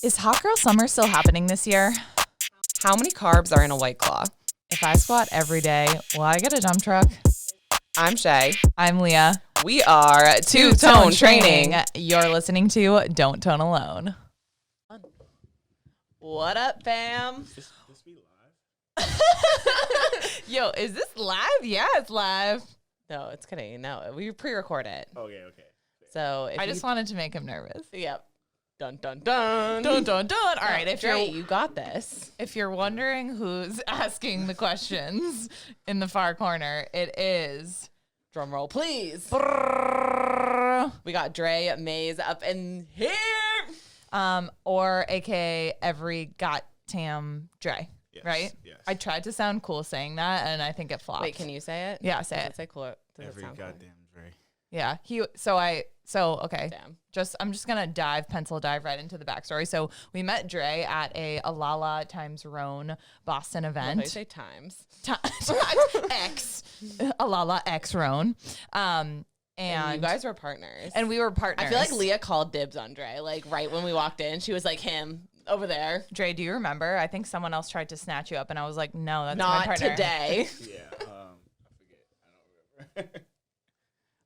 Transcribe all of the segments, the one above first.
Is Hot Girl Summer still happening this year? How many carbs are in a White Claw? If I squat every day, will I get a dump truck? I'm Shay. I'm Leah. We are Two Tone Training. You're listening to Don't Tone Alone. What up, fam? This be live? Yo, is this live? Yeah, it's live. No, it's kidding. No, we pre-record it. Okay. So if I just wanted to make him nervous. Yep. Dun, dun, dun. Dun, dun, dun. All right, if Dre, you're you got this. If you're wondering who's asking the questions in the far corner, it is Drum roll, please. brrrr, We got Dre Mayes up in here. or aka every goddamn Dre, Yes, right? yes. I tried to sound cool saying that, and I think it flopped. Wait, can you say it? Yeah, say Does it. it say cool? Does Every it sound goddamn Dre. Yeah, okay. Damn. I'm just gonna pencil dive right into the backstory. So we met Dre at a Alala times Roan Boston Cool? event. They say times. X Alala X Roan. And you guys were partners. And we were partners. I feel like Leah called dibs on Dre. Like right when we walked in, she was like, him over there. Dre, do you remember? I think someone else tried to snatch you up, and I was like, no, that's my Not partner. today. Yeah, I forget.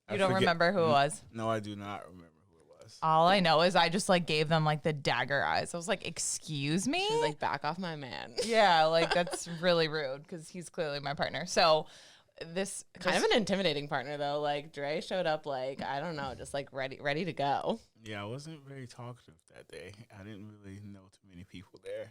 I don't remember. You don't remember who it was? No, I do not remember who it was. All I know is I just like gave them like the dagger eyes. I was like, excuse me? She was like, back off my man. yeah, like that's really rude because he's clearly my partner. So this Kind of an intimidating partner though. Like Dre showed up like, I don't know, just like ready to go. Yeah, I wasn't very talkative that day. I didn't really know too many people there.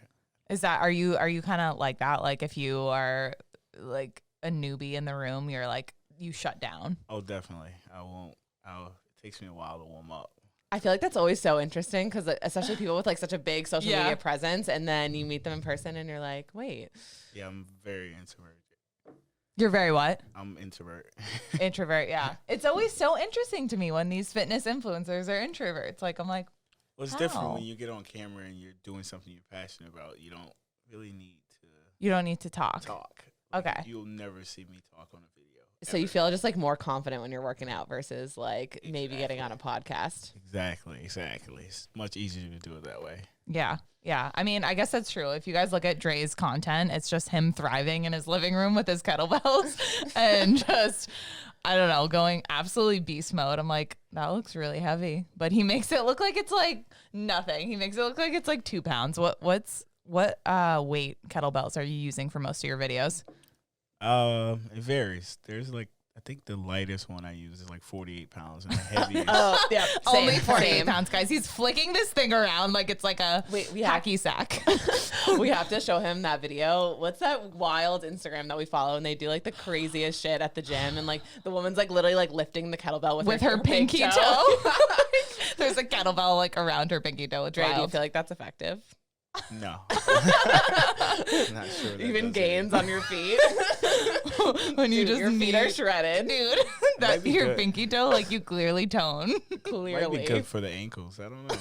is that are you kind of like that? Like if you are like a newbie in the room, you're like you shut down. Oh, definitely. It takes me a while to warm up. I feel like that's always so interesting because especially people with like such a big social Yeah. media presence and then you meet them in person and you're like, wait. Yeah, I'm very introvert. You're very what? I'm introvert. Introvert, yeah. It's always so interesting to me when these fitness influencers are introverts. Like I'm like, Well, it's How? different when you get on camera and you're doing something you're passionate about. You don't really need to you don't need to talk. talk. Okay. You'll never see me talk on a video. So you ever. feel just like more confident when you're working out versus like maybe getting on a podcast. Exactly. It's much easier to do it that way. Yeah. Yeah. I mean, I guess that's true. If you guys look at Dre's content, it's just him thriving in his living room with his kettlebells and just, I don't know, going absolutely beast mode. I'm like, that looks really heavy. But he makes it look like it's like nothing. He makes it look like it's like 2 pounds. What weight kettlebells are you using for most of your videos? It varies. There's like, I think the lightest one I use is like 48 pounds, and the heaviest. Oh, yeah. Only Same, 48 same. pounds, guys. He's flicking this thing around like it's like a Wait, we have- hacky sack. We have to show him that video. What's that wild Instagram that we follow and they do like the craziest shit at the gym and like the woman's like literally like lifting the kettlebell with her big pinky toe. There's a kettlebell like around her pinky toe. It's Dre, do you wild. feel like that's effective? No. Not sure. Even gains on your feet. when you Dude, just your feet need, are shredded. dude. That Might be your good. pinky toe, like you clearly tone. Might be Clearly. good for the ankles. I don't know.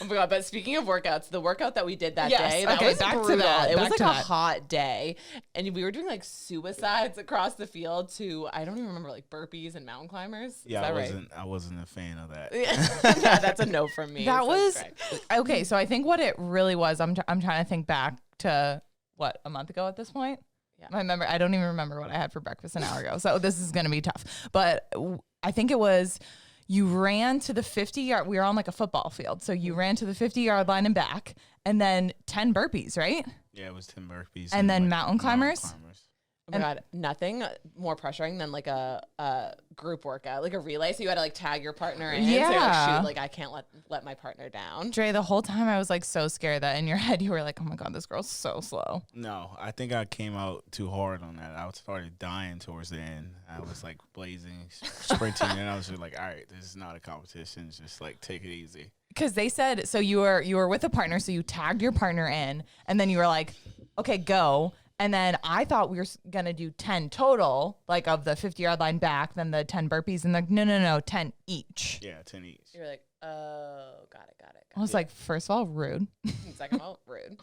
Oh my god! But speaking of workouts, the workout that we did that Yes, day, that okay, was back to brutal. that, It was back like to a that. hot day, and we were doing like suicides across the field to I don't even remember like burpees and mountain climbers. Yeah, Is that I wasn't a fan of that. right? Yeah, that's a no from me. That So was great. okay. So I think what it really was. I'm trying to think back to what a month ago at this point. Yeah. I don't even remember what I had for breakfast an hour ago. So this is gonna be tough. But I think it was. You ran to the 50-yard. We were on like a football field, so you ran to the 50-yard line and back, and then 10 burpees, right? Yeah, it was 10 burpees. And then like, mountain climbers? Oh my god, nothing more pressuring than like a group workout, like a relay. So you had to like tag your partner in. So you're like, Yeah. shoot, like I can't let my partner down. Dre, the whole time I was like so scared that in your head you were like, oh my God, this girl's so slow. No, I think I came out too hard on that. I started dying towards the end. I was like blazing, sprinting, and I was just like, all right, this is not a competition. Just like take it easy. Because they said, so you were with a partner, so you tagged your partner in, and then you were like, okay, go. And then I thought we were going to do 10 total, like of the 50-yard line back, then the 10 burpees, and like, no, 10 each. Yeah, 10 each. You're like, oh, got it. I was like, first of all, rude. Second of all, rude.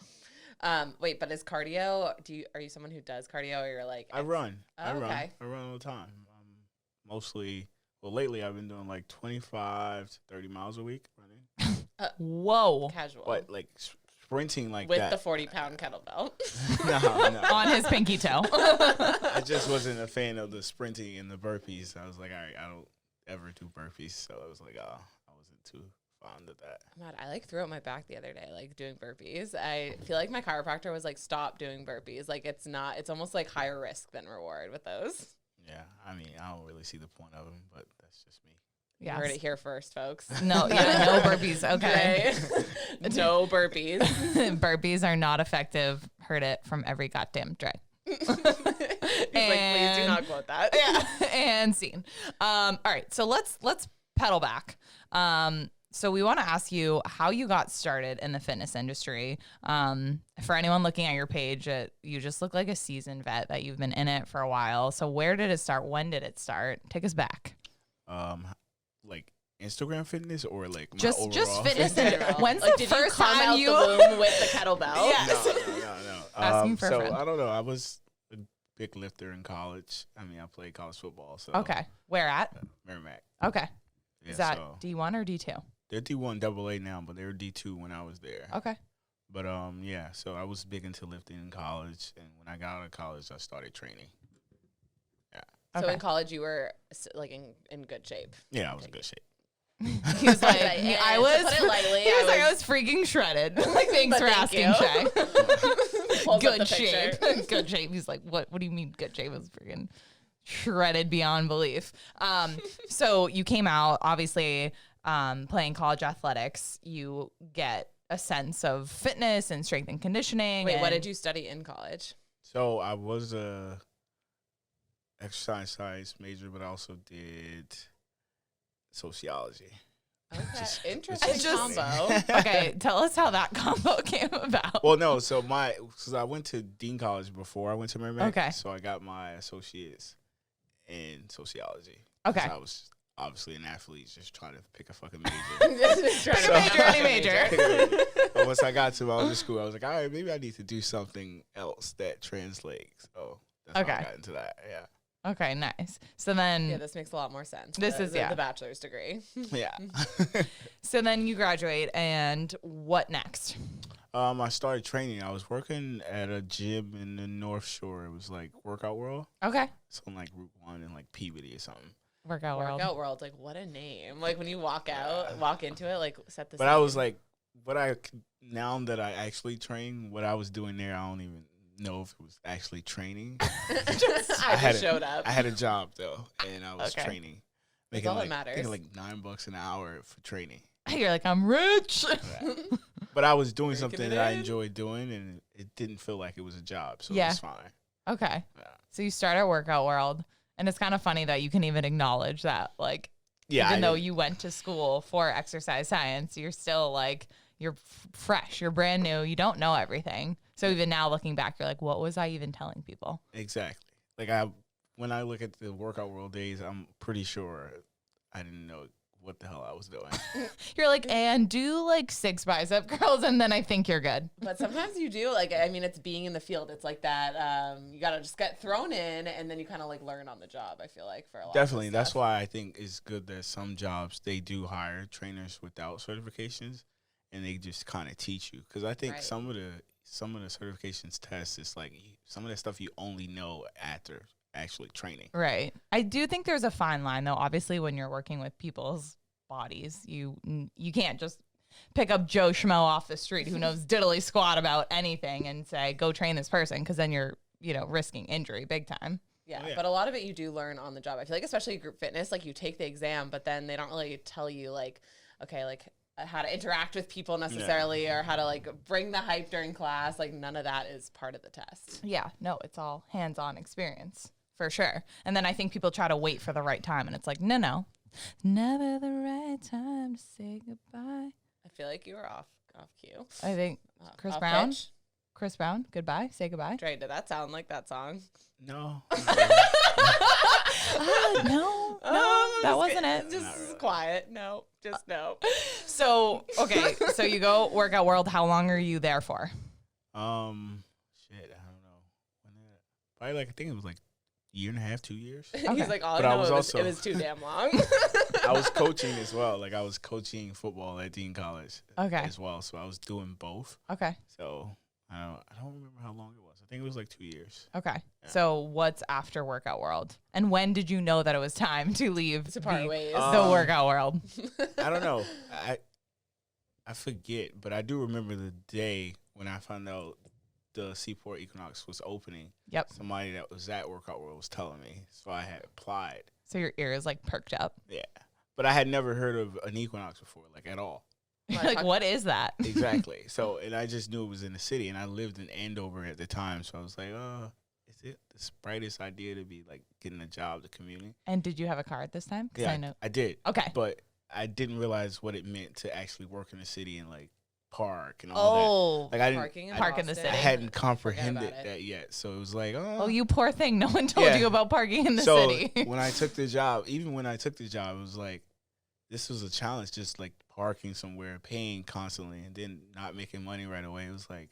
Wait, but is cardio? Are you someone who does cardio, or you're like? I run. Oh, I run. okay. I run all the time. Mostly, well, lately I've been doing like 25 to 30 miles a week running. Whoa. Casual. But like sprinting like with that. the 40-pound kettlebell. No. On his pinky toe. I just wasn't a fan of the sprinting and the burpees. I was like, all right, I don't ever do burpees. So I was like, oh, I wasn't too fond of that. God, I like threw out my back the other day, like doing burpees. I feel like my chiropractor was like, stop doing burpees. Like it's almost like higher risk than reward with those. Yeah, I mean, I don't really see the point of them, but that's just me. You heard it here first, folks. No, yeah, no burpees. Okay. No burpees. Burpees are not effective. Heard it from every goddamn Dre. He's like, please do not quote that. Yeah, and scene. All right, so let's pedal back. So we want to ask you how you got started in the fitness industry. For anyone looking at your page, you just look like a seasoned vet that you've been in it for a while. So where did it start? When did it start? Take us back. Like Instagram fitness or like my Just overall fitness in general. When's like, the did first you come time out you the womb with the kettlebell? Yes. No. Asking for a so friend. I don't know. I was a big lifter in college. I mean, I played college football. So Okay. Where at? Merrimack. Okay. Yeah, Is that so D1 or D2? they're D1 AA now, but they were D2 when I was there. Okay. But yeah. So I was big into lifting in college, and when I got out of college, I started training. So Okay. in college, you were like in good shape. Yeah, I was in good shape. He was like, And I to was. put it lightly, He was like, I was freaking shredded. Like, thanks But for thank asking, you. Shay. Pulls up Good the shape. picture. Good shape. He's like, what? What do you mean good shape? I was freaking shredded beyond belief. So you came out, obviously, playing college athletics. You get a sense of fitness and strength and conditioning. Wait, what and- did you study in college? So I was a exercise science major, but I also did sociology. Okay, interesting just- combo. Okay, tell us how that combo came about. Well, no. So because I went to Dean College before I went to Merrimack. Okay. So I got my associates in sociology. Okay. 'Cause I was obviously an athlete, just trying to pick a fucking major. Just trying Pick to a pick major, any major. But once I got to my other school, I was like, all right, maybe I need to do something else that translates. So that's how I Okay. got into that. Yeah. Okay, nice. So then, Yeah, this makes a lot more sense. This is, yeah. the bachelor's degree. Yeah. so then you graduate, and what next? I started training. I was working at a gym in the North Shore. It was like Workout World. Okay, It's on like Route 1 and like Peabody or something. workout world. Workout World, like what a name! Like when you walk into it, like set the. But I was like, now that I actually train, what I was doing there, I don't even know if it was actually training. I just showed up. I had a job though, and I was Okay. training, That's making all that like matters. making like $9 an hour for training. You're like, I'm rich. But I was doing Breaking something it that I in. enjoyed doing, and it didn't feel like it was a job, so Yeah. it was fine. Okay, Yeah. so you start at Workout World, and it's kind of funny that you can even acknowledge that, like, Yeah, even though you went to school for exercise science, you're still like, you're fresh, you're brand new, you don't know everything. So even now looking back, you're like, what was I even telling people? exactly. Like when I look at the Workout World days, I'm pretty sure I didn't know what the hell I was doing. You're like, and do like 6 bicep curls, and then I think you're good. But sometimes you do, like, I mean, it's being in the field. It's like that. You got to just get thrown in, and then you kind of like learn on the job, I feel like, for a lot Definitely. of That's stuff. why I think it's good that some jobs, they do hire trainers without certifications, and they just kind of teach you. Because I think Right. some of the certifications tests, it's like some of that stuff you only know after actually training. Right. I do think there's a fine line, though. Obviously, when you're working with people's bodies, you can't just pick up Joe Schmo off the street who knows diddly squat about anything and say, go train this person, because then you're, risking injury big time. Yeah, Oh, yeah. but a lot of it you do learn on the job. I feel like, especially group fitness, like you take the exam, but then they don't really tell you, like, okay, like how to interact with people necessarily, or how to like bring the hype during class. Like none of that is part of the test. Yeah. No, it's all hands-on experience for sure. And then I think people try to wait for the right time, and it's like, no. Never the right time to say goodbye. I feel like you were off cue. I think Chris Off Brown. pitch. Chris Brown, goodbye. Say goodbye. Dre, did that sound like that song? No. No, that wasn't it. Just quiet. No, just no. So, okay, so you go Workout World. How long are you there for? Shit, I don't know. Probably like, I think it was like year and a half, 2 years. He's like, all But I I know was it also- was too damn long. I was coaching as well. Like I was coaching football at Dean College Okay. as well. So I was doing both. Okay. So I don't remember how long it was. I think it was like 2 years. Okay. So what's after workout world? And when did you know that it was time to leave To part the, ways. the workout world? I don't know. I forget, but I do remember the day when I found out the Seaport Equinox was opening. Yep. Somebody that was at Workout World was telling me, so I had applied. So your ears like perked up. Yeah, but I had never heard of an Equinox before, like at all. Like, what is that? Exactly. So, and I just knew it was in the city, and I lived in Andover at the time, so I was like, is it the brightest idea to be like getting a job to commuting? And did you have a car at this time? 'Cause Yeah, I know. I did. Okay. But I didn't realize what it meant to actually work in the city and like park and all that. Like I didn't, Parking in Park in the Boston. city. I hadn't Forget comprehended about it. that yet. So it was like, Oh, you poor thing. No one told Yeah. you about parking in the so city. when I took the job, even when I took the job, it was like, this was a challenge, just like parking somewhere, paying constantly, and then not making money right away. It was like,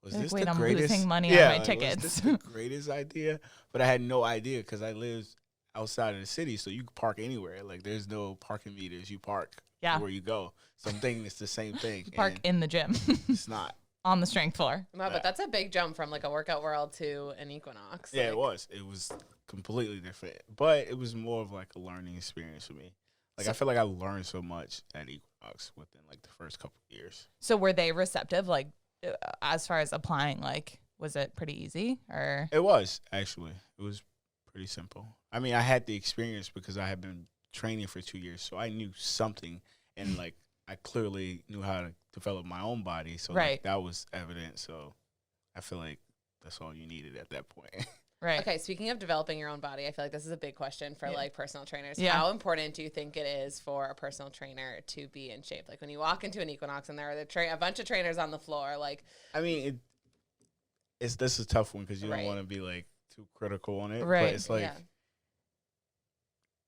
was Like, this wait, the I'm greatest? losing money on my like, tickets. Was this the greatest idea? But I had no idea because I lived outside of the city, so you can park anywhere. Like there's no parking meters. You park Yeah. where you go. So I'm thinking it's the same thing. Park and in the gym it's not. on the strength floor. No, but that's a big jump from like a workout world to an Equinox. Yeah, like, it was. It was completely different, but it was more of like a learning experience for me. Like I feel like I learned so much at Equinox within like the first couple of years. So were they receptive? Like as far as applying, like was it pretty easy or? It was actually. It was pretty simple. I mean, I had the experience because I had been training for 2 years, so I knew something, and like I clearly knew how to develop my own body. So Right. like, that was evident. So I feel like that's all you needed at that point. Right. Okay, speaking of developing your own body, I feel like this is a big question for like personal trainers. Yeah. How important do you think it is for a personal trainer to be in shape? Like when you walk into an Equinox and there are a bunch of trainers on the floor, like I mean, this is a tough one because you Right. don't want to be like too critical on it. Right. But it's like, yeah.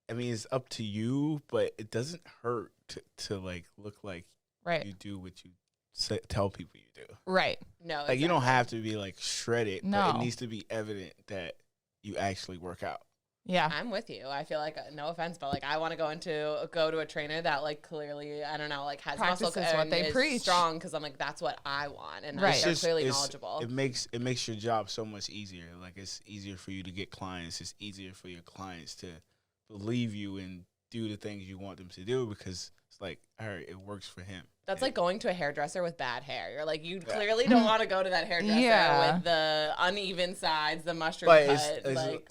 I mean, it's up to you, but it doesn't hurt to like look like Right. you do what you tell people you do. Right. No, Like you don't have to be like shredded, but No. it needs to be evident that you actually work out. Yeah. I'm with you. I feel like no offense, but like I want to go to a trainer that like clearly I don't know like has muscle Practices what and they is preach. strong because I'm like that's what I want and Right. they're It's clearly it's- knowledgeable. It makes your job so much easier. Like it's easier for you to get clients. It's easier for your clients to believe you and do the things you want them to do because it's like, all right, it works for him. That's And like going to a hairdresser with bad hair. You're like, you clearly don't want to go to that hairdresser Yeah. with the uneven sides, the mushroom But cut.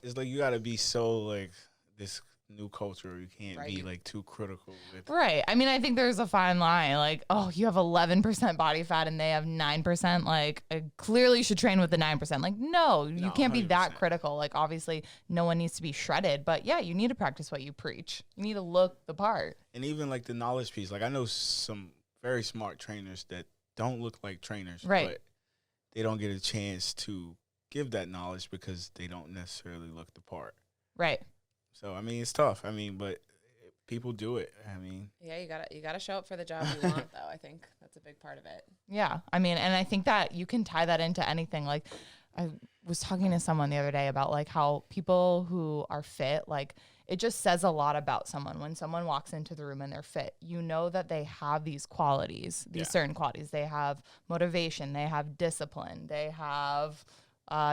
it's like you gotta be so like this new culture. You can't Right. be like too critical with. Right. I mean, I think there's a fine line. Like, oh, you have 11% body fat and they have 9%. Like, clearly you should train with the 9%. Like, no, you No, can't be that 100%. critical. Like, obviously, no one needs to be shredded. But yeah, you need to practice what you preach. You need to look the part. And even like the knowledge piece. Like I know some very smart trainers that don't look like trainers, Right. but they don't get a chance to give that knowledge because they don't necessarily look the part. Right. So I mean, it's tough. I mean, but people do it. I mean, yeah, you gotta show up for the job you want though. I think that's a big part of it. Yeah. I mean, and I think that you can tie that into anything. Like, I was talking to someone the other day about like how people who are fit, like, it just says a lot about someone. When someone walks into the room and they're fit, you know that they have these qualities, these certain qualities. They have motivation, they have discipline, they have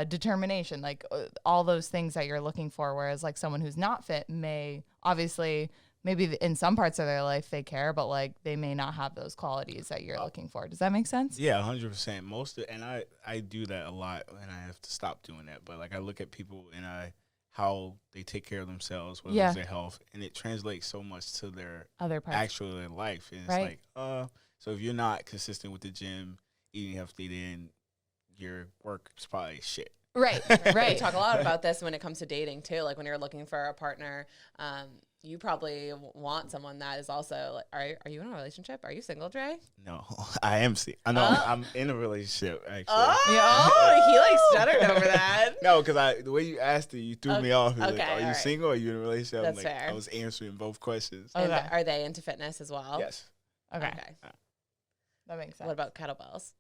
determination, like all those things that you're looking for. Whereas like someone who's not fit may obviously, maybe in some parts of their life they care, but like they may not have those qualities that you're looking for. Does that make sense? yeah, 100%. And I do that a lot, and I have to stop doing that. But like I look at people and how they take care of themselves, whether it's their health, and it translates so much to their Other parts. actual life. And it's Right. like, so if you're not consistent with the gym, eating healthy, then your work is probably shit. Right. We Right. talk a lot about this when it comes to dating too. Like when you're looking for a partner, you probably want someone that is also like, are you in a relationship? Are you single, Dre? No, I am. I'm in a relationship actually. Oh, he like stuttered over that. No, because the way you asked it, you threw me off. You're okay, like, are you all right. single or are you in a relationship? That's I'm like, fair. I was answering both questions. And Okay. are they into fitness as well? Yes. Okay. Okay. That makes sense. What about kettlebells?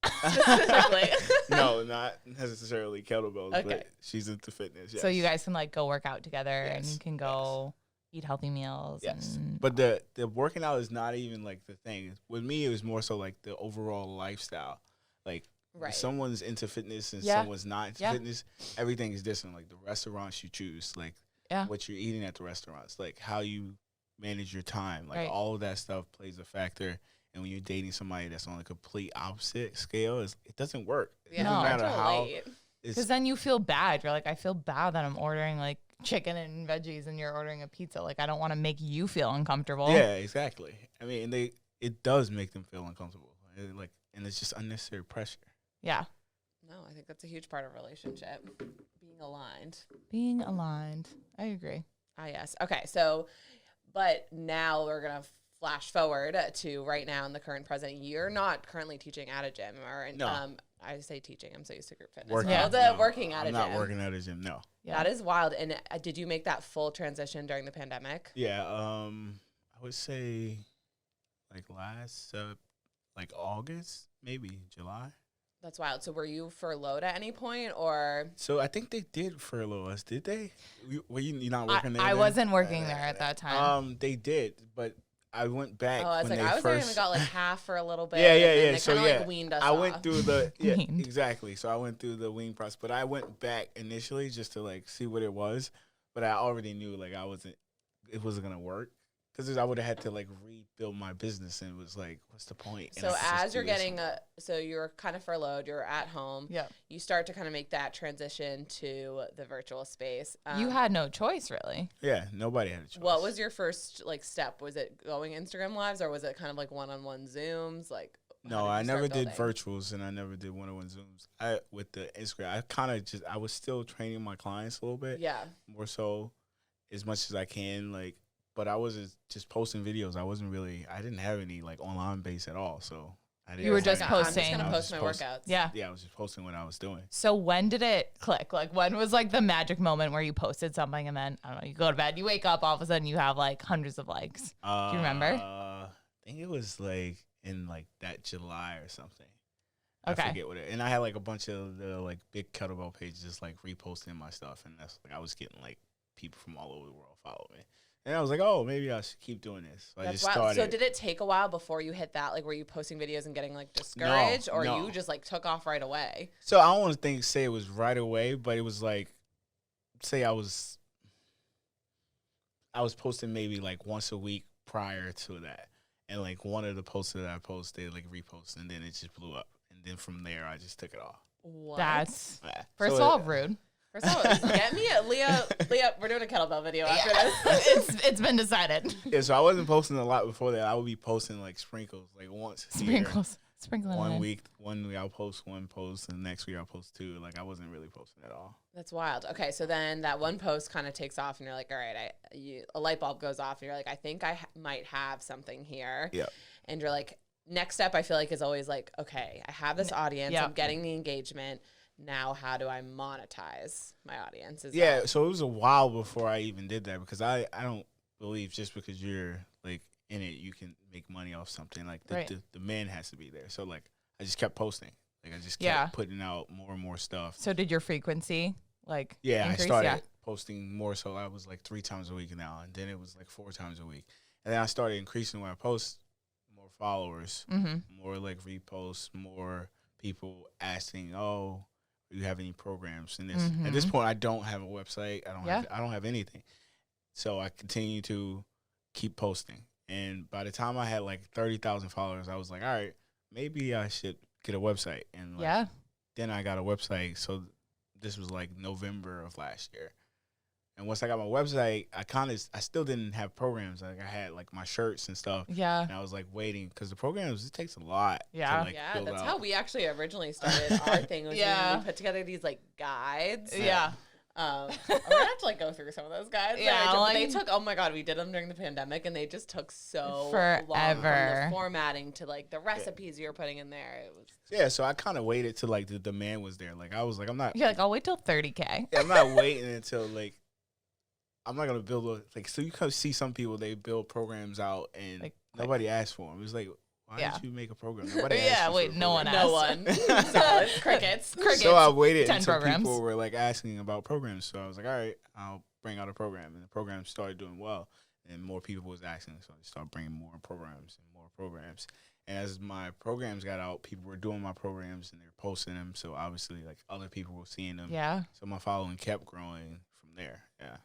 specifically. No, not necessarily kettlebells, Okay. but she's into fitness. Yes. So you guys can like go work out together and Yes. you can go eat healthy meals. Yes, And but the working out is not even like the thing. With me, it was more so like the overall lifestyle. Like Right. if someone's into fitness and Yeah. someone's not into Yeah. fitness, everything is different. Like the restaurants you choose, like Yeah. what you're eating at the restaurants, like how you manage your time, like Right. all of that stuff plays a factor. And when you're dating somebody that's on the complete opposite scale, it doesn't work. It Yeah, doesn't No. matter I can how. relate. because then you feel bad. You're like, I feel bad that I'm ordering like chicken and veggies and you're ordering a pizza. Like, I don't want to make you feel uncomfortable. Yeah, exactly. I mean, and it does make them feel uncomfortable. And it's just unnecessary pressure. Yeah. No, I think that's a huge part of a relationship, being aligned. Being aligned. I agree. Ah, yes. Okay, so, but now we're going to flash forward to right now in the current present. You're not currently teaching at a gym, or No. I say teaching. I'm so used to group fitness. Working, Yeah. No, working at I'm a not gym. working at a gym. No. Yeah. That is wild. And did you make that full transition during the pandemic? Yeah. I would say like last like August, maybe July. That's wild. So were you furloughed at any point, or? So I think they did furlough us. Did they? Were you not working there? I then? wasn't working there at that time. They did, but I went back. Oh, I was when like, they I was there and first. we got like half for a little bit. Yeah, and yeah, then yeah. They So kinda, yeah, like, weaned us I off. went through the Weaned. exactly. So I went through the wean process, but I went back initially just to like see what it was. But I already knew like it wasn't gonna work because I would have had to like rebuild my business, and it was like, what's the point? And So I could just as you're do this. getting so you're kind of furloughed, you're at home. Yeah. You start to kind of make that transition to the virtual space. You had no choice, really. Yeah, nobody had a choice. What was your first like step? Was it going Instagram lives, or was it kind of like one-on-one Zooms? Like, No, how I did you never start did building? virtuals, and I never did one-on-one Zooms. With the Instagram, I was still training my clients a little bit. Yeah. More so, as much as I can, like. But I wasn't just posting videos. I didn't have any like online base at all. So I didn't. You were just I'm posting. just gonna I was post just my posting. workouts. Yeah. Yeah, I was just posting what I was doing. So when did it click? Like, when was like the magic moment where you posted something and then, I don't know, you go to bed, you wake up, all of a sudden you have like hundreds of likes. Do you remember? I think it was like in like that July or something. Okay. I forget what it. And I had like a bunch of the like big kettlebell pages just like reposting my stuff, and that's like I was getting like people from all over the world follow me. And I was like, oh, maybe I should keep doing this. So I That's just wild. started. So did it take a while before you hit that? Like, were you posting videos and getting like discouraged, or no. you just like took off right away? So I don't want to say it was right away, but it was like, say I was posting maybe like once a week prior to that, and like one of the posts that I posted like repost, and then it just blew up, and then from there I just took it off. What? That's, Yeah. first So of all, it- rude. First of all, get me at Leah, we're doing a kettlebell video after this. It's been decided. Yeah, so I wasn't posting a lot before that. I would be posting like sprinkles, like once a year. Sprinkling One in. week I'll post one post, and the next week I'll post two. Like I wasn't really posting at all. That's wild. Okay, so then that one post kind of takes off, and you're like, all right, a light bulb goes off, and you're like, I think I might have something here. Yeah. And you're like, next step I feel like is always like, okay, I have this audience, Yeah. I'm getting the engagement. Now, how do I monetize my audience? Yeah, so it was a while before I even did that, because I don't believe just because you're like in it you can make money off something. Like Right. the man has to be there. So like I just kept posting. Like I just kept Yeah. putting out more and more stuff. So did your frequency like Yeah, increase? I started Yeah. posting more, so I was like 3 times a week now, and then it was like 4 times a week. And then I started increasing when I post, more followers, more like reposts, more people asking, oh, do you have any programs in this? At this point I don't have a website. I don't have anything. So I continue to keep posting. And by the time I had like 30,000 followers, I was like, all right, maybe I should get a website. And like, then I got a website. So this was like November of last year. And once I got my website, I still didn't have programs. Like I had like my shirts and stuff. Yeah. And I was like waiting, because the programs, it takes a lot. Yeah. To, like, Yeah, build that's out. how we actually originally started our thing. Was Yeah. we put together these like guides. Yeah. We're gonna have to like go through some of those guides. Yeah, But like- they took. Oh my god, we did them during the pandemic, and they just took so long. From Forever. the formatting to like the recipes you were putting in there. It was. Yeah, so I kind of waited till like the demand was there. Like I was like, I'm not I'll wait till 30K. I'm not waiting until like I'm not gonna build a like. So you can see some people, they build programs out and Like, nobody asks for them. It's like, why Yeah. did you make a program? Nobody asked Yeah, you for wait, a no one program." asked. No one. Silence. Crickets. So I waited 10 until programs. people were like asking about programs. So I was like, all right, I'll bring out a program. And the program started doing well. And more people was asking. So I started bringing more programs and more programs. And as my programs got out, people were doing my programs and they were posting them. So obviously, like, other people were seeing them. Yeah. So my following kept growing from there. Yeah.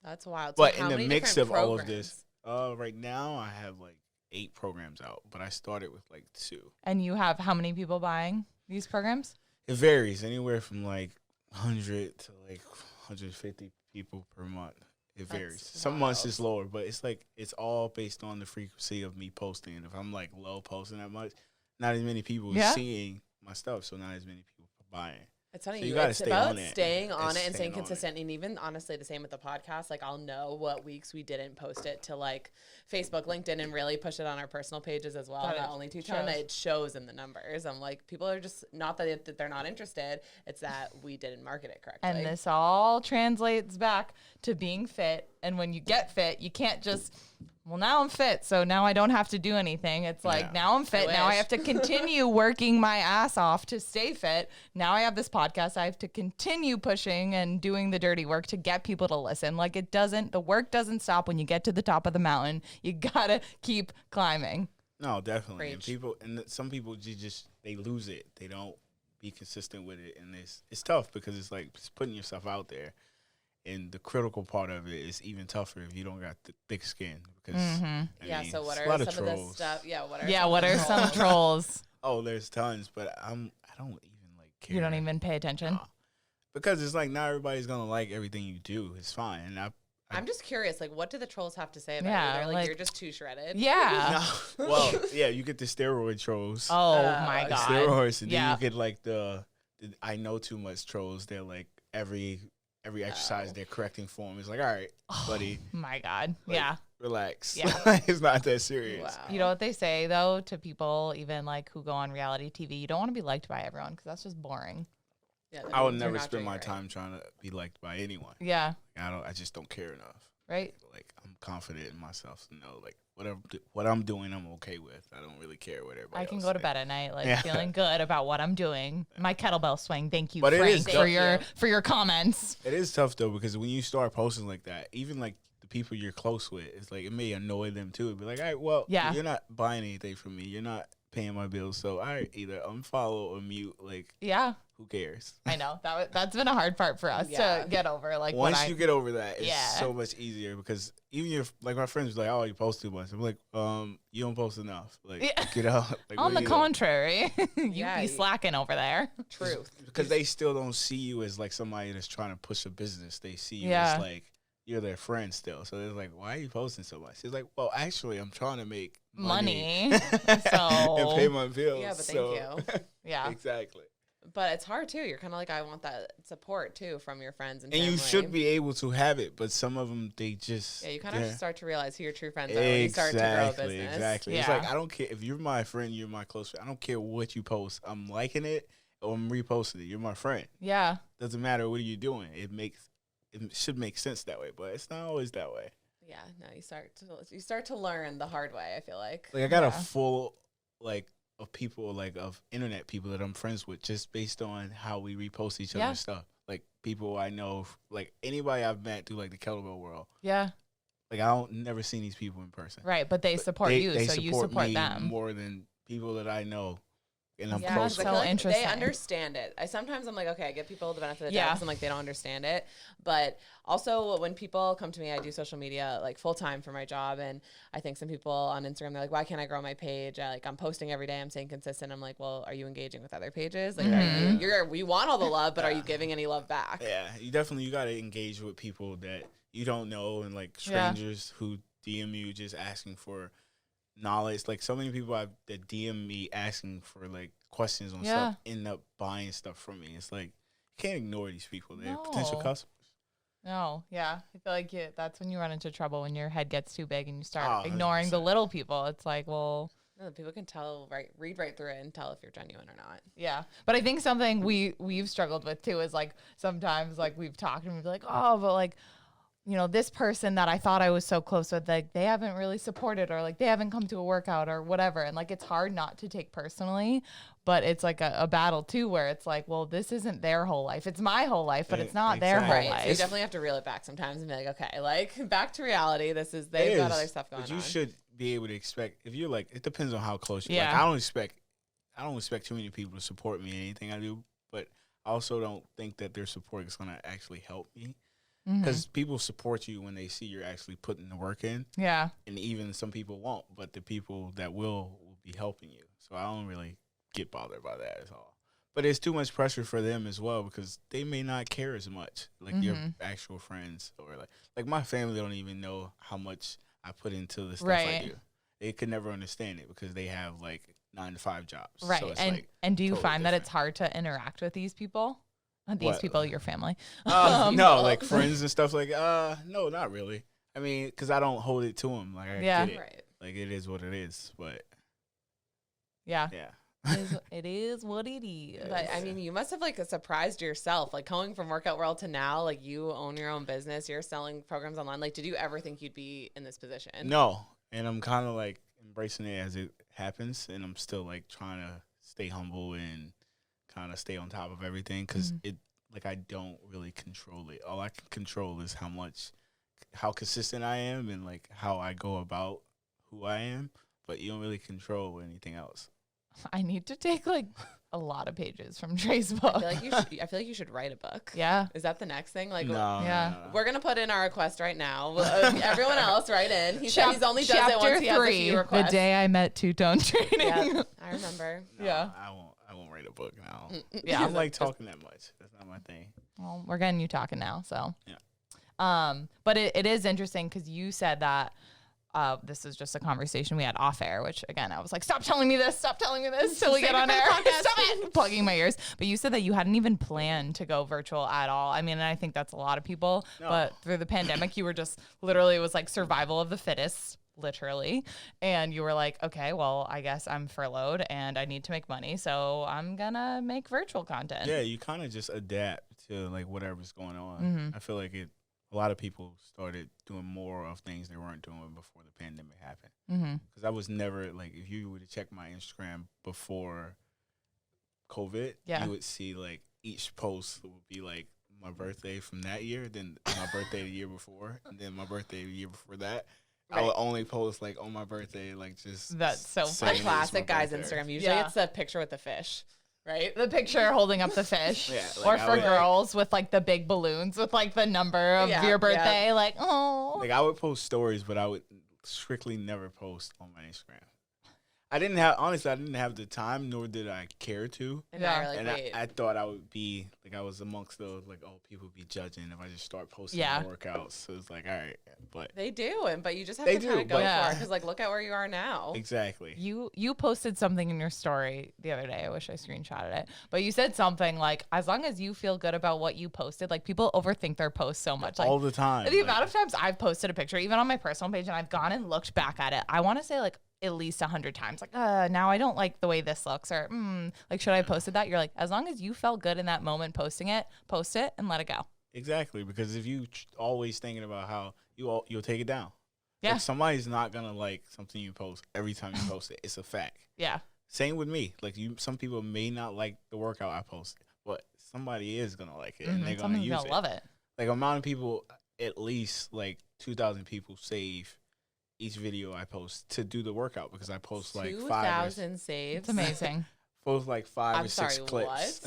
That's wild. But So in how the many mix different of all of programs? this, right now I have like 8 programs out, but I started with like 2. And you have how many people buying these programs? It varies anywhere from like 100 to like 150 people per month. It varies. That's Some months wild. it's lower, but it's like it's all based on the frequency of me posting. If I'm like low posting that much, not as many people Yeah. seeing my stuff, so not as many people buying. It's funny. So you gotta It's stay about on it. staying on It's it and staying staying on it. consistent. And even honestly, the same with the podcast. Like, I'll know what weeks we didn't post it to like Facebook, LinkedIn, and really push it on our personal pages as well. That Not it only to shows. and it shows in the numbers. I'm like, people are just not that they're not interested. It's that we didn't market it correctly. And this all translates back to being fit. And when you get fit, you can't just, well, now I'm fit, so now I don't have to do anything. It's like, Yeah. now I'm fit. Now I wish. have to continue working my ass off to stay fit. Now I have this podcast. I have to continue pushing and doing the dirty work to get people to listen. Like, the work doesn't stop when you get to the top of the mountain. You gotta keep climbing. No, definitely. And Preach. some people they lose it. They don't be consistent with it, and it's tough because it's like just putting yourself out there. And the critical part of it is even tougher if you don't got the thick skin. Because I yeah. mean, So what it's a are lot some of the trolls. stuff? Yeah. What are Yeah, some what of are the some trolls? trolls? Oh, there's tons, but I don't even like care. You don't even pay attention? Nah. Because it's like not everybody's gonna like everything you do. It's fine, and I'm just curious. Like, what do the trolls have to say about Yeah, you? They're like, like- you're just too shredded. Yeah. no, well, yeah, you get the steroid trolls. Oh, Oh, my okay. God. Steroids, and Yeah. then you get like the I know too much trolls. They're like every exercise they're correcting form. It's like, all right, buddy, My God. like, Yeah. relax. Yeah. It's not that serious. Wow. You know what they say, though, to people even like who go on reality TV? You don't want to be liked by everyone because that's just boring. Yeah, that I would means you're never not spend doing my it right. time trying to be liked by anyone. Yeah. I just don't care enough. Right. Like I'm confident in myself to know like what I'm doing, I'm okay with. I don't really care what everybody. I can else go to thinks. bed at night like Yeah. feeling good about what I'm doing. My kettlebell swing. Thank you, But it Frank, is for dope. your Thank for your comments. It is tough though because when you start posting like that, even like the people you're close with, it's like it may annoy them too. It'd be like, all right, well, Yeah. you're not buying anything from me. You're not paying my bills, so I either unfollow or mute. Like, Yeah, who cares? I know that's been a hard part for us Yeah. to get over. Like Once when you get over that, it's Yeah. so much easier because even if like my friends are like, oh, you post too much. I'm like, you don't post enough. Like, Yeah. get out. Like, on what the are you doing? contrary, you Yeah, be you- slacking over there. Truth. Because they still don't see you as like somebody that's trying to push a business. They see you Yeah. as like you're their friend still. So they're like, why are you posting so much? It's like, well, actually, I'm trying to make Money. and So- pay my bills. Yeah, but so. thank you. Yeah, Exactly. But it's hard too. You're kind of like, I want that support too from your friends and And you family. should be able to have it, but some of them they just Yeah, you kind of start to realize who your true friends are when you start to grow a Exactly, business. exactly. It's Yeah. like I don't care if you're my friend, you're my close friend. I don't care what you post. I'm liking it or I'm reposting it. You're my friend. yeah. Doesn't matter what are you doing. It should make sense that way, but it's not always that way. Yeah, no, you start to learn the hard way. I feel like. Like I got Yeah. a full like of people like of internet people that I'm friends with just based on how we repost each Yeah. other's stuff. Like people I know, like anybody I've met through like the kettlebell world. Yeah, Like I don't never seen these people in person. right. But they support you, They so you support me them. more than people that I know, and I'm Yeah, close so with. I feel like interesting. they understand it. Sometimes I'm like, okay, I give people the benefit of the Yeah. doubt because I'm like, they don't understand it. But also when people come to me, I do social media like full time for my job. And I think some people on Instagram, they're like, why can't I grow my page? I'm posting every day. I'm staying consistent. I'm like, well, are you engaging with other pages? Like, we want all the love, but are you giving any love back? Yeah, you got to engage with people that you don't know and like Yeah. strangers who DM you just asking for knowledge. Like so many people that DM me asking for like questions on Yeah. stuff end up buying stuff from me. It's like you can't ignore these people. They're potential No. customers. No, yeah. I feel like that's when you run into trouble when your head gets too big and you start Oh, ignoring the 100%. little people. It's like, well, No, people can tell, read right through it and tell if you're genuine or not. yeah. But I think something we've struggled with too is like sometimes like we've talked and we'd be like, oh, but like you know, this person that I thought I was so close with, like they haven't really supported, or like they haven't come to a workout or whatever. And like, it's hard not to take personally, but it's like a battle too, where it's like, well, this isn't their whole life. It's my whole life, but it's not their whole Right. life. So you definitely have to reel it back sometimes and be like, okay, like back to reality. They've got other stuff going on. But you should be able to expect, if you're like, it depends on how close you Yeah. like, I don't expect too many people to support me in anything I do, but I also don't think that their support is going to actually help me. Because people support you when they see you're actually putting the work in. Yeah. And even some people won't, but the people that will be helping you. So I don't really get bothered by that at all. But it's too much pressure for them as well, because they may not care as much, like your actual friends, or like my family don't even know how much I put into the stuff I do. They could never understand it because they have like 9-to-5 jobs. Right. So it's and do you totally find that different. it's hard to interact with these people? People, your family. No, like friends and stuff like, no, not really. I mean, because I don't hold it to them. Like, I get it. Right. Like, it is what it is. But, Yeah. yeah. It is what it is. But I mean, you must have like surprised yourself, like going from Workout World to now, like you own your own business, you're selling programs online. Like, did you ever think you'd be in this position? No. And I'm kind of like embracing it as it happens. And I'm still like trying to stay humble and kind of stay on top of everything, because I don't really control it. All I can control is how consistent I am and like how I go about who I am, but you don't really control anything else. I need to take like a lot of pages from Dre's book. I feel like you should write a book. Yeah. Is that the next thing? Like, Yeah. we're gonna put in our request right now. Everyone else, write in. He said he's only does it Chapter once he has a 3, few requests. the day I met two-tone training. Yeah, I remember. No, Yeah. I won't write a book now. Yeah. I don't like talking that much. That's not my thing. Well, we're getting you talking now, so. Yeah. But it is interesting because you said that this is just a conversation we had off air, which again, I was like, stop telling me this till we get on air. Stop it! Plugging my ears. But you said that you hadn't even planned to go virtual at all. I mean, and I think that's a lot of people, but through the pandemic, you were just literally, it was like survival of the fittest, literally. And you were like, okay, well, I guess I'm furloughed and I need to make money, so I'm gonna make virtual content. Yeah, you kind of just adapt to like whatever's going on. I feel like a lot of people started doing more of things they weren't doing before the pandemic happened. Because I was never, like, if you were to check my Instagram before COVID, you would see, like, each post would be, like, my birthday from that year, then my birthday the year before, and then my birthday the year before that. Right. I would only post, like, on my birthday, like, just That's so The classic guy's Instagram. Usually it's the picture with the fish. Right? The picture holding up the fish. Like, or for girls with like the big balloons with like the number of your birthday. Like, oh. Like, I would post stories, but I would strictly never post on my Instagram. Honestly, I didn't have the time, nor did I care to. And now you're like, And wait. I thought I would be, like, I was amongst those, like, oh, people be judging if I just start posting workouts. So it's like, all right. But they do, but you just have to kind of go for it. Because, like, look at where you are now. Exactly. You posted something in your story the other day. I wish I screenshotted it. But you said something like, as long as you feel good about what you posted, like, people overthink their posts so much. Like, all the time. The amount of times I've posted a picture, even on my personal page, and I've gone and looked back at it, I want to say, like, at least 100 times, like, now I don't like the way this looks, or like, should I have posted that? You're like, as long as you felt good in that moment posting it, post it and let it go. Exactly, because if you always thinking about how you'll take it down. Yeah. Like, somebody's not gonna like something you post every time you post it. It's a fact. Yeah. Same with me. Like, some people may not like the workout I post, but somebody is gonna like it, and they're gonna use it. Love it. Like, amount of people, at least like 2,000 people save each video I post to do the workout, because I post like 2,000 saves. It's amazing. Post like 5 I'm or 6 sorry, clips.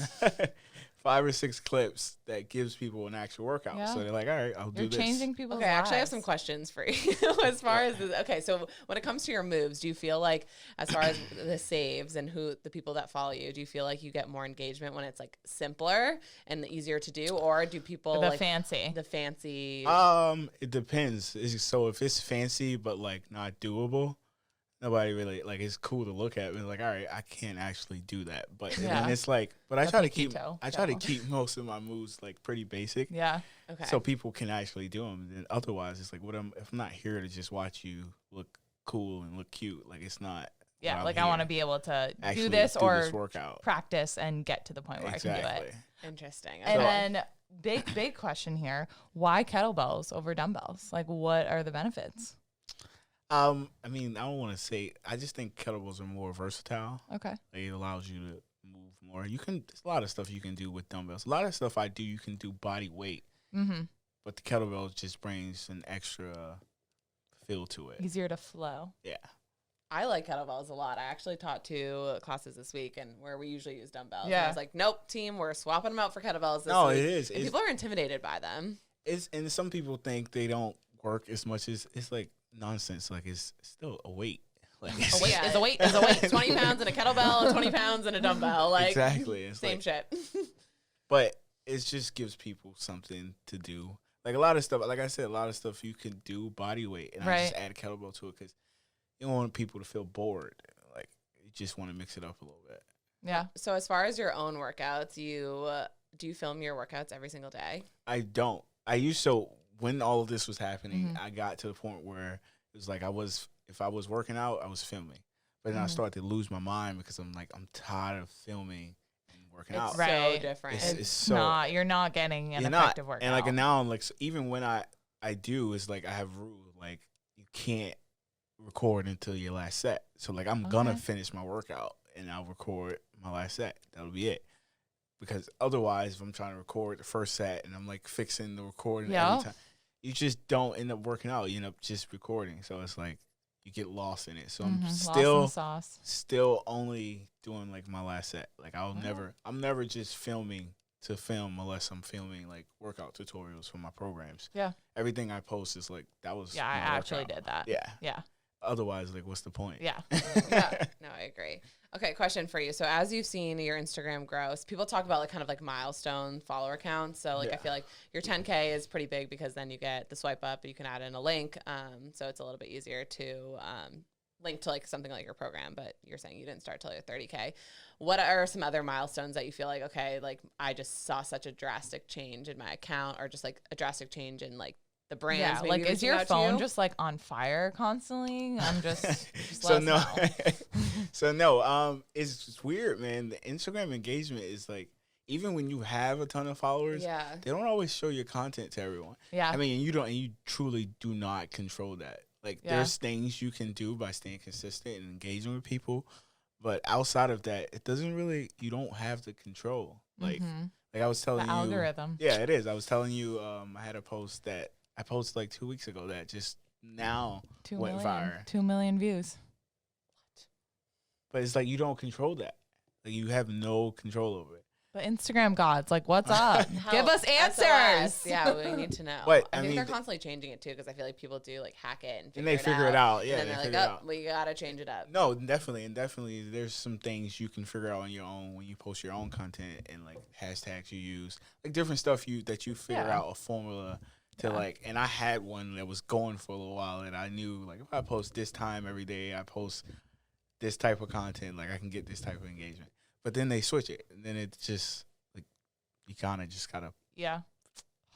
5 or 6 clips that gives people an actual workout. Yeah. So they're like, all right, I'll do You're this. changing people's Okay, lives. actually, I have some questions for you as far as so when it comes to your moves, do you feel like, as far as the saves and the people that follow you, do you feel like you get more engagement when it's like simpler and easier to do, or do people the like fancy? It depends. So if it's fancy but like not doable, nobody really, like, it's cool to look at. It's like, all right, I can't actually do that. But then it's like, but I try to keep most of my moves like pretty basic. Yeah. Okay. So people can actually do them. And otherwise, it's like, if I'm not here to just watch you look cool and look cute, like, it's not. Yeah, like, I want to be able to actually do this or workout. practice and get to the point where I can do it. Interesting. And Okay. then big question here. Why kettlebells over dumbbells? Like, what are the benefits? I mean, I don't want to say. I just think kettlebells are more versatile. Okay. Like, it allows you to move more. There's a lot of stuff you can do with dumbbells. A lot of stuff I do, you can do body weight. Mm-hmm. But the kettlebell just brings an extra feel to it. Easier to flow. Yeah. I like kettlebells a lot. I actually taught 2 classes this week, and where we usually use dumbbells. Yeah. And I was like, nope, team, we're swapping them out for kettlebells this No, week. it is. And people are intimidated by them. And some people think they don't work as much as it's like nonsense. Like it's still a weight. Like A weight Yeah. is a weight is a weight. 20 pounds in a kettlebell and 20 pounds in a dumbbell. Like, exactly. It's same like, shit. but it just gives people something to do. Like a lot of stuff, like I said, a lot of stuff you can do body weight, and I just add a kettlebell to it because you don't want people to feel bored. Like you just want to mix it up a little bit. Yeah. So as far as your own workouts, do you film your workouts every single day? I don't. I used to, when all of this was happening, I got to the point where it was like if I was working out, I was filming. But then I started to lose my mind because I'm tired of filming and working out. It's Right. so different. It's so not. You're not getting an you're effective not. workout. And like now I'm like, so even when I do, it's like I have rules. Like you can't record until your last set. So like I'm gonna finish my workout and I'll record my last set. That'll be it. Because otherwise, if I'm trying to record the first set and I'm like fixing the recording every time, you just don't end up working out. You end up just recording. So it's like you get lost in it. So I'm lost in the sauce. still only doing like my last set. Like I'm never just filming to film unless I'm filming like workout tutorials for my programs. Yeah. Everything I post is like that was Yeah, I my actually workout. did that. Yeah. Yeah. Otherwise, like what's the point? Yeah. Yeah. No, I agree. Okay, question for you. So as you've seen your Instagram grow, so people talk about like kind of like milestone follower counts. So like I feel like your 10K is pretty big because then you get the swipe up, you can add in a link. So it's a little bit easier to link to like something like your program, but you're saying you didn't start till your 30K. What are some other milestones that you feel like, okay, like I just saw such a drastic change in my account, or just like a drastic change in like the brands? Yeah, maybe like is reaching your out to phone you? just like on fire constantly? I'm just So let no, us know. it's weird, man. The Instagram engagement is like, even when you have a ton of followers, Yeah. they don't always show your content to everyone. Yeah. I mean, you truly do not control that. Like there's things you can do by staying consistent and engaging with people, but outside of that, it doesn't really, you don't have the control. Like I was telling The you, algorithm. Yeah, it is. I was telling you, I had a post that I posted like 2 weeks ago that just now 2 went million. viral. 2 million views. But it's like you don't control that. Like you have no control over it. But Instagram gods, like, what's up? Give us answers. SOS. Yeah, we need to know. But, I I think mean, they're constantly changing it too, because I feel like people do like hack it And they figure it out. Yeah, and they then they're figure like, it oh, out. we gotta change it up. No, definitely. And definitely there's some things you can figure out on your own when you post your own content and like hashtags you use. Like different stuff that you figure out a formula to like, and I had one that was going for a little while, and I knew like if I post this time every day, I post this type of content, like I can get this type of engagement. But then they switch it, and then it's just like you kind of just gotta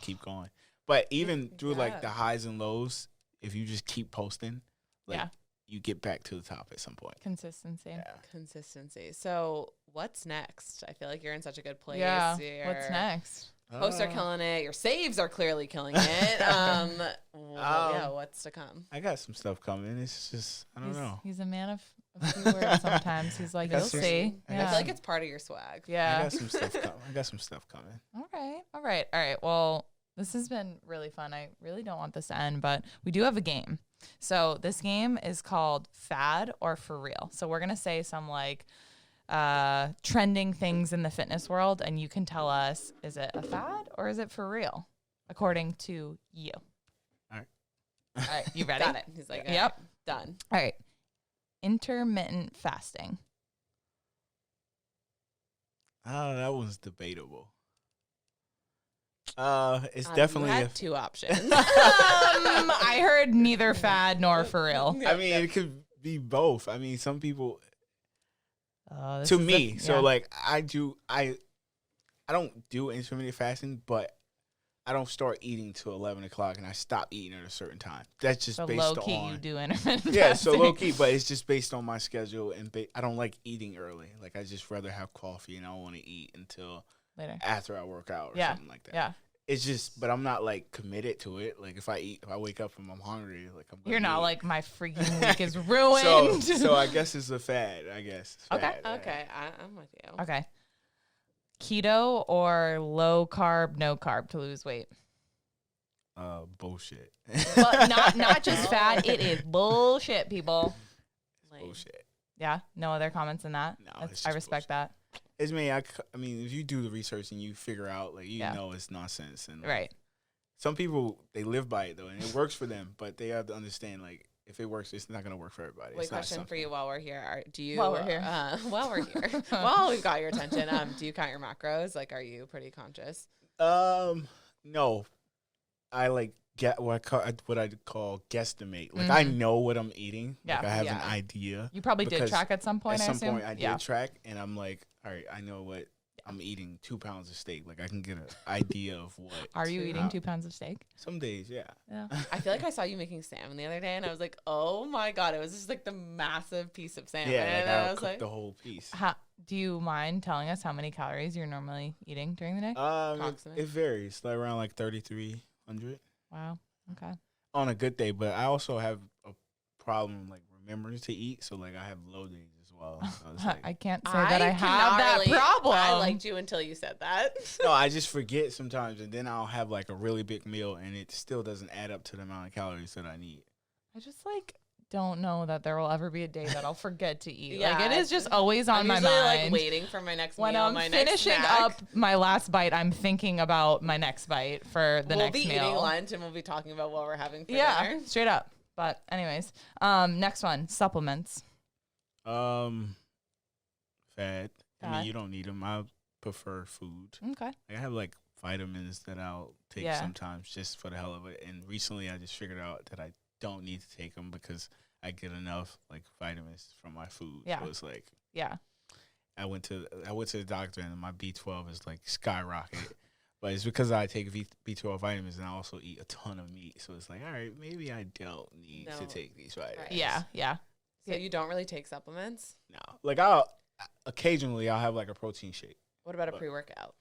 keep going. But even through like the highs and lows, if you just keep posting, like you get back to the top at some point. Consistency. Yeah. Consistency. So what's next? I feel like you're in such a good place. Yeah. Your What's next? Posts are killing it. Your saves are clearly killing it. Yeah, what's to come? I got some stuff coming. It's just I don't know. He's a man of a few words sometimes. He's like, you'll see. I feel like it's part of your swag. I Yeah. got some stuff coming. I got some stuff coming. All right. Well, this has been really fun. I really don't want this to end, but we do have a game. So this game is called Fad or For Real. So we're going to say some like trending things in the fitness world, and you can tell us, is it a fad or is it for real, according to you. All right. All right, you ready? Got it. He's like, Yep. "All right, done. All right. Intermittent fasting. Oh, that one's debatable. It's definitely. You had two options. I heard neither fad nor for real. I mean, it could be both. I mean, some people. This To is me, the- so yeah. like I don't do intermittent fasting, but I don't start eating till 11 o'clock, and I stop eating at a certain time. That's just So based low key, on you do intermittent yeah, fasting. so low key, but it's just based on my schedule, and I don't like eating early. Like I just rather have coffee, and I don't want to eat until later. after I work out or Yeah. something like that. Yeah. It's just, but I'm not like committed to it. Like if I wake up and I'm hungry, like I'm. You're not eat. like my freaking week is ruined. So I guess it's a fad. I guess. It's Okay. fad, yeah. Okay, I'm with you. Okay. Keto or low carb, no carb to lose weight? Bullshit. But not just fat. It is bullshit, people. Like, Bullshit. Yeah. No other comments in that. No, That's- it's I just respect bullshit. that. It's me. I mean, if you do the research and you figure out, like, you Yeah. know, it's nonsense. And like, Right. some people, they live by it though, and it works for them. But they have to understand, like, if it works, it's not gonna work for everybody. Wait, It's not question for something- you while we're here. Do you? While we're here. While we're here. While we've got your attention. Do you count your macros? Like, are you pretty conscious? No, I like get what I call guesstimate. Like I know what I'm eating. Yeah. Like I have an Yeah. idea. You probably did Because track at some point. At I some assume? point, I did Yeah. track, and I'm like, all right, I know what I'm eating. 2 pounds of steak. Like I can get an idea of what. Are you eating how- 2 pounds of steak? Some days, yeah. Yeah. I feel like I saw you making salmon the other day, and I was like, oh my god, it was just like the massive piece of salmon. Yeah, like and I'll I was cook like, the whole piece. Do you mind telling us how many calories you're normally eating during the day? Approximate. It varies. Like around like 3,300 Wow. Okay. on a good day, but I also have a problem like remembering to eat. So like I have low days as well. So it's like, I can't say that I have cannot that relate. problem. I liked you until you said that. no, I just forget sometimes, and then I'll have like a really big meal, and it still doesn't add up to the amount of calories that I need. I just like don't know that there will ever be a day that I'll forget to eat. Yeah, like it is just always on I'm my usually mind. like waiting for my next when meal, I'm my next finishing snack. up my last bite, I'm thinking about my next bite for the we'll next be meal. eating lunch and we'll be talking about what we're having for Yeah, dinner. straight up. But anyways, next one, supplements. Fad. I Fad. mean, you don't need them. I prefer food. Okay. I have like vitamins that I'll take Yeah. sometimes just for the hell of it. And recently, I just figured out that I don't need to take them because I get enough like vitamins from my food. Yeah. So it's like Yeah. I went to the doctor and my B12 is like skyrocketed. But it's because I take B12 vitamins and I also eat a ton of meat. So it's like, all right, maybe I don't need to No. take these vitamins. Right. Yeah. Yeah. So you don't really take supplements? No. Like occasionally I'll have like a protein shake. What about a But- pre-workout?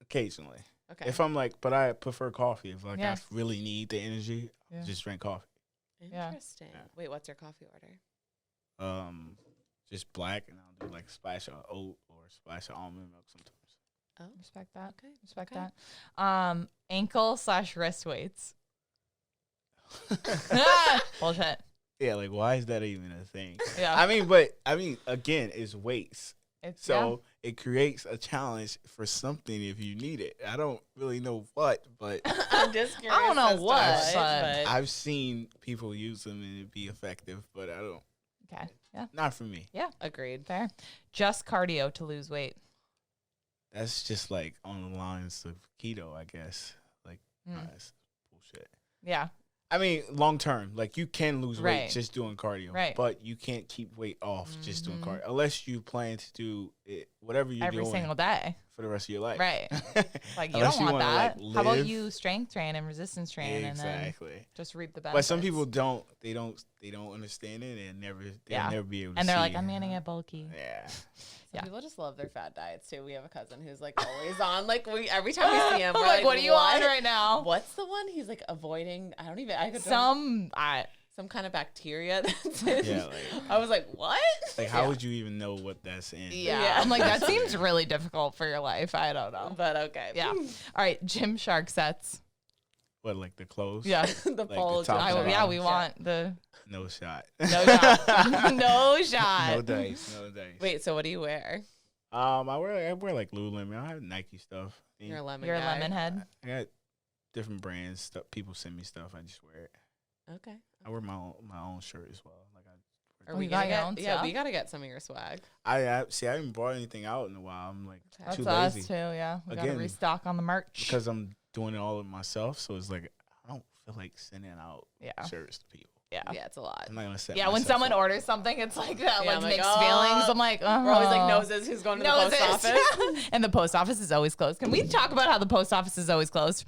Occasionally. Okay. If I'm like, but I prefer coffee. If like Yeah. I really need the energy, Yeah. just drink coffee. Yeah. Interesting. Yeah. Wait, what's your coffee order? Just black, and I'll do like a splash of oat or a splash of almond milk sometimes. Oh, Respect that. okay. Respect Okay. that. Ankle/wrist weights. Bullshit. Yeah, like why is that even a thing? Yeah. I mean, again, it's weights, It's so it creates a challenge for something if you need it. I don't really know what, but I'm just curious. don't know as to what, but- I've seen people use them and it be effective. But I don't. Okay. Yeah. Not for me. Agreed. Fair. Just cardio to lose weight. That's just like on the lines of keto, I guess. Like that's bullshit. Yeah. I mean, long term, like you can lose weight Right. just doing cardio, Right. but you can't keep weight off just doing cardio unless you plan to do it, whatever you're Every doing single day. for the rest of your life. Right. Like you Unless don't want wanna, that. like, How about live. you strength train and resistance train and then Exactly. just reap the benefits? But some people don't. They don't understand it and they'll Yeah. never be able to and they're see like, it. I'm gonna get bulky. Yeah. Some Yeah. people just love their fat diets too. We have a cousin who's like always on. Like every time we see him, we're like, what are you on "What? right now? What's the one he's like avoiding? I could Some some kind of bacteria that's in. Yeah, like- I was like, what? Like, how would you even know what that's in? yeah. I'm like, that seems really difficult for your life. I don't know. But okay. Yeah. All right, Gymshark sets. What, like the clothes? Yeah. the the pole. top I, to yeah, bottom. we want the No shot. no shot. No shot. No dice. No dice. Wait, so what do you wear? I wear like Lululemon. I have Nike stuff. You're a lemon You're a guy. lemon head. I got different brands. Stuff. People send me stuff. I just wear it. Okay. I wear my own shirt as well. Like Are Oh, we you got gonna your get? own Yeah, stuff? we gotta get some of your swag. I see. I haven't brought anything out in a while. I'm like That's too us lazy too. Yeah, we gotta Again, restock on the merch. because I'm doing it all of myself. So it's like I don't feel like sending out Yeah. shirts to people. Yeah. Yeah, it's a lot. I'm not gonna set. Yeah, when myself someone up. orders something, it's like that, Yeah, like I'm like, mixed oh. feelings. I'm like, We're always like oh. noses. Who's going to the post office? And the post office is always closed. Can we talk about how the post office is always closed?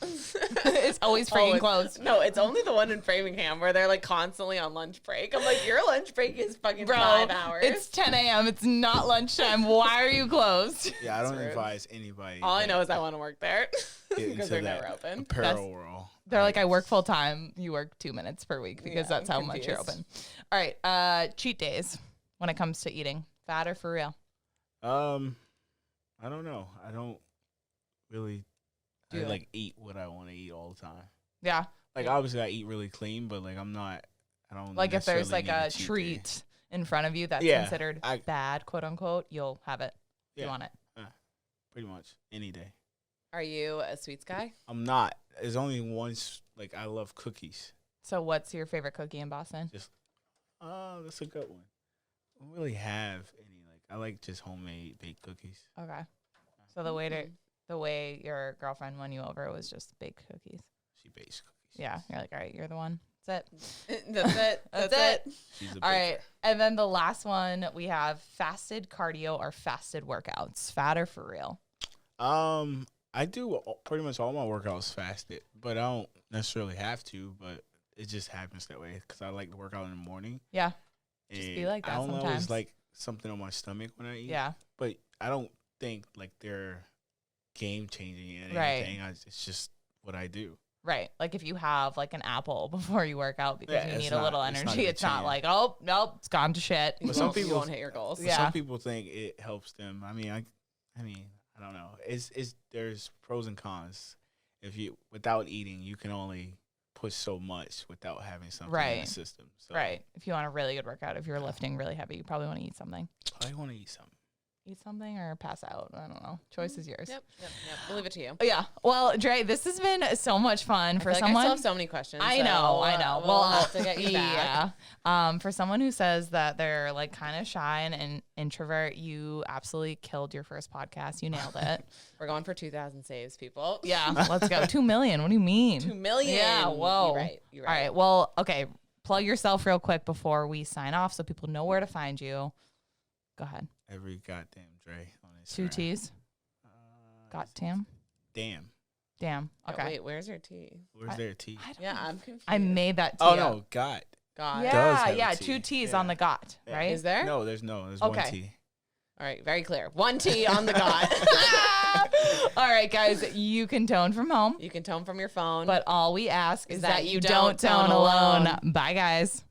It's always freaking closed. No, it's only the one in Framingham where they're like constantly on lunch break. I'm like, your lunch break is fucking Bro, 5 hours. it's 10 a.m. It's not lunchtime. Why are you closed? Yeah, I don't rude. advise anybody. All I that know is I want to work there get because into they're that never open. Apparel world. They're like, I work full time. You work 2 minutes per week because Yeah, that's how I'm much you're confused. open. All right. Cheat days when it comes to eating. Fat or for real? I don't know. I don't really. Do I you? like eat what I want to eat all the time. Yeah. Like obviously I eat really clean, but like I'm not. I don't Like if there's necessarily like need a cheat day. treat in front of you that's Yeah, considered bad, quote unquote, you'll have it. Yeah, You want it. pretty much any day. Are you a sweets guy? I'm not. There's only like I love cookies. So what's your favorite cookie in Boston? Oh, that's a good one. I don't really have any. Like I like just homemade baked cookies. Okay. So the way your girlfriend won you over was just baked cookies. She bakes cookies. Yeah. You're like, all right, you're the one. That's it. That's it. That's it. She's a All baker. right. And then the last one we have fasted cardio or fasted workouts. Fat or for real? I do pretty much all my workouts fasted, but I don't necessarily have to. But it just happens that way because I like to work out in the morning. Yeah. Just be and like that I don't sometimes. always like something on my stomach when I eat. Yeah. But I don't think like they're game changing and Right. anything. It's just what I do. Right. Like if you have like an apple before you work out because Yeah, you it's need not- a little it's not energy, gonna it's not change. like, oh, nope, it's gone to shit. But some You people won't hit your goals. But Yeah. some people think it helps them. I mean, I don't know. It's there's pros and cons. If you without eating, you can only push so much without having something in Right. the system. So Right. If you want a really good workout, if you're lifting really heavy, you probably want to eat something. I want to eat something. Eat something or pass out. I don't know. Choice is yours. Yep. We'll leave it to you. Yeah. Well, Dre, this has been so much fun for I feel like someone. I still have so many questions. I know. We'll have to get you back. Yeah. For someone who says that they're like kind of shy and an introvert, you absolutely killed your first podcast. You nailed it. We're going for 2,000 saves, people. Yeah. Let's go. 2 million. What do you mean? 2 million. Yeah. Whoa. You're right. You're right. All right. Well, okay. Plug yourself real quick before we sign off so people know where to find you. Go ahead. Every goddamn Dre on Instagram. 2 T's. Got Tam. Damn. Damn. Oh, Okay. wait, where's your T? Where's their T? Yeah, I'm confused. I made that T. Oh up. no, God. God. does Yeah. have a Yeah. T. 2 T's Yeah. on the got. Yeah. Right. Is there? No, there's one Okay. T. All right, very clear. 1 T on the God. All right, guys. You can tone from home. You can tone from your phone. But all we ask is that you don't tone alone. Bye, guys.